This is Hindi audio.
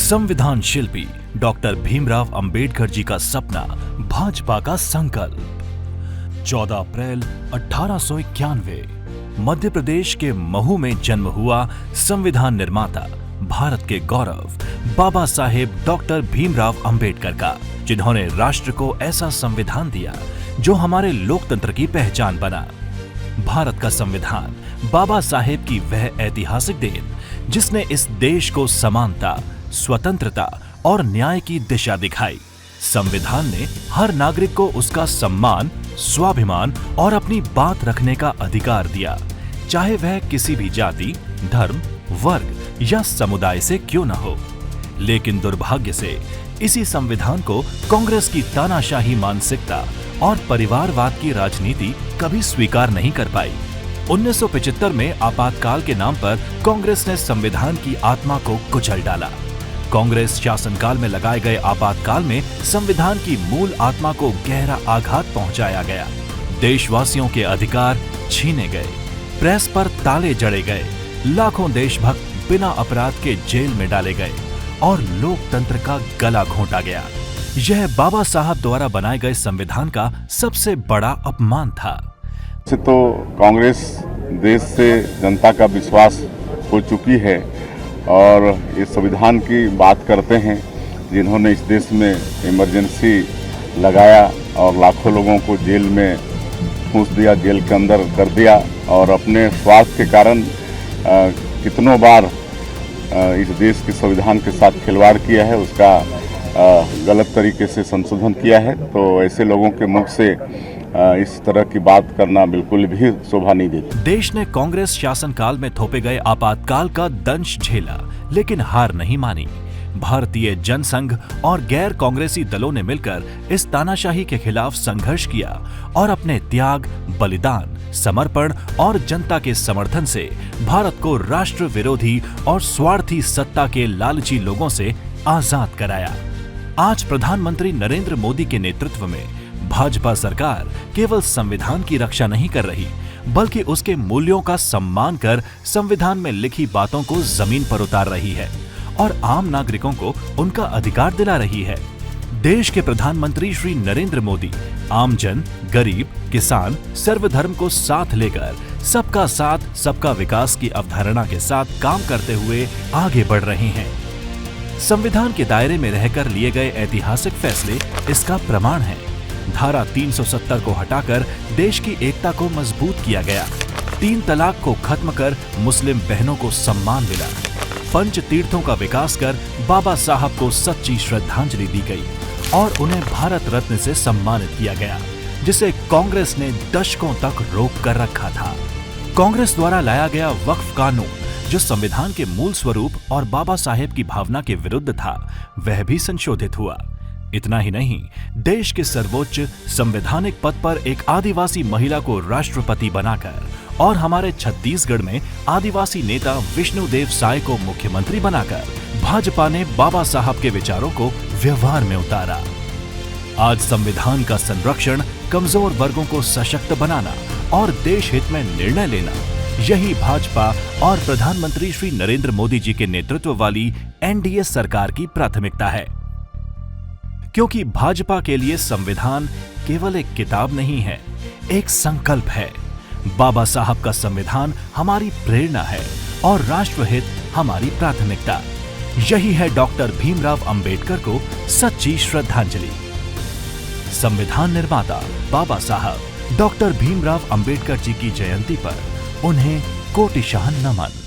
संविधान शिल्पी डॉक्टर भीमराव अंबेडकर जी का सपना, भाजपा का संकल्प। 14 अप्रैल 1891 मध्य प्रदेश के महू में जन्म हुआ संविधान निर्माता, भारत के गौरव बाबा साहेब डॉक्टर भीमराव अंबेडकर का, जिन्होंने राष्ट्र को ऐसा संविधान दिया जो हमारे लोकतंत्र की पहचान बना। भारत का संविधान बाबा साहेब की वह ऐतिहासिक देन जिसने इस देश को समानता, स्वतंत्रता और न्याय की दिशा दिखाई। संविधान ने हर नागरिक को उसका सम्मान, स्वाभिमान और अपनी बात रखने का अधिकार दिया, चाहे वह किसी भी जाति, धर्म, वर्ग या समुदाय से क्यों न हो। लेकिन दुर्भाग्य से इसी संविधान को कांग्रेस की तानाशाही मानसिकता और परिवारवाद की राजनीति कभी स्वीकार नहीं कर पाई। 1975 में आपातकाल के नाम पर कांग्रेस ने संविधान की आत्मा को कुचल डाला। कांग्रेस शासनकाल में लगाए गए आपातकाल में संविधान की मूल आत्मा को गहरा आघात पहुंचाया गया। देशवासियों के अधिकार छीने गए, प्रेस पर ताले जड़े गए, लाखों देशभक्त बिना अपराध के जेल में डाले गए और लोकतंत्र का गला घोंटा गया। यह बाबा साहब द्वारा बनाए गए संविधान का सबसे बड़ा अपमान था। तो कांग्रेस देश से जनता का विश्वास खो चुकी है और इस संविधान की बात करते हैं जिन्होंने इस देश में इमरजेंसी लगाया और लाखों लोगों को जेल में ठूंस दिया, जेल के अंदर कर दिया और अपने स्वार्थ के कारण कितनों बार इस देश के संविधान के साथ खिलवाड़ किया है, उसका गलत तरीके से संशोधन किया है। तो ऐसे लोगों के मुख से इस तरह की बात करना बिल्कुल भी शोभा नहीं देती। देश ने कांग्रेस शासनकाल में थोपे गए आपातकाल का दंश झेला, लेकिन हार नहीं मानी। भारतीय जनसंघ और गैर कांग्रेसी दलों ने मिलकर इस तानाशाही के खिलाफ संघर्ष किया और अपने त्याग, बलिदान, समर्पण और जनता के समर्थन से भारत को राष्ट्र विरोधी और स्वार्थी सत्ता के लालची लोगों से आजाद कराया। आज प्रधानमंत्री नरेंद्र मोदी के नेतृत्व में भाजपा सरकार केवल संविधान की रक्षा नहीं कर रही, बल्कि उसके मूल्यों का सम्मान कर संविधान में लिखी बातों को जमीन पर उतार रही है और आम नागरिकों को उनका अधिकार दिला रही है। देश के प्रधानमंत्री श्री नरेंद्र मोदी आमजन, गरीब, किसान, सर्वधर्म को साथ लेकर सबका साथ, सबका विकास की अवधारणा के साथ काम करते हुए आगे बढ़ रहे हैं। संविधान के दायरे में रहकर लिए गए ऐतिहासिक फैसले इसका प्रमाण है। धारा 370 को हटाकर देश की एकता को मजबूत किया गया। 3 तलाक को खत्म कर मुस्लिम बहनों को सम्मान मिला। पंच तीर्थों का विकास कर बाबा साहब को सच्ची श्रद्धांजलि दी गई और उन्हें भारत रत्न से सम्मानित किया गया, जिसे कांग्रेस ने दशकों तक रोक कर रखा था। कांग्रेस द्वारा लाया गया वक्फ कानून, जो संविधान के मूल स्वरूप और बाबा साहेब की भावना के विरुद्ध था, वह भी संशोधित हुआ। इतना ही नहीं, देश के सर्वोच्च संवैधानिक पद पर एक आदिवासी महिला को राष्ट्रपति बनाकर और हमारे छत्तीसगढ़ में आदिवासी नेता विष्णुदेव साय को मुख्यमंत्री बनाकर भाजपा ने बाबा साहब के विचारों को व्यवहार में उतारा। आज संविधान का संरक्षण, कमजोर वर्गों को सशक्त बनाना और देश हित में निर्णय लेना, यही भाजपा और प्रधानमंत्री श्री नरेंद्र मोदी जी के नेतृत्व वाली एनडीए सरकार की प्राथमिकता है। क्योंकि भाजपा के लिए संविधान केवल एक किताब नहीं है, एक संकल्प है। बाबा साहब का संविधान हमारी प्रेरणा है और राष्ट्रहित हमारी प्राथमिकता। यही है डॉक्टर भीमराव अंबेडकर को सच्ची श्रद्धांजलि। संविधान निर्माता बाबा साहब डॉक्टर भीमराव अंबेडकर जी की जयंती पर उन्हें कोटिशाह नमन।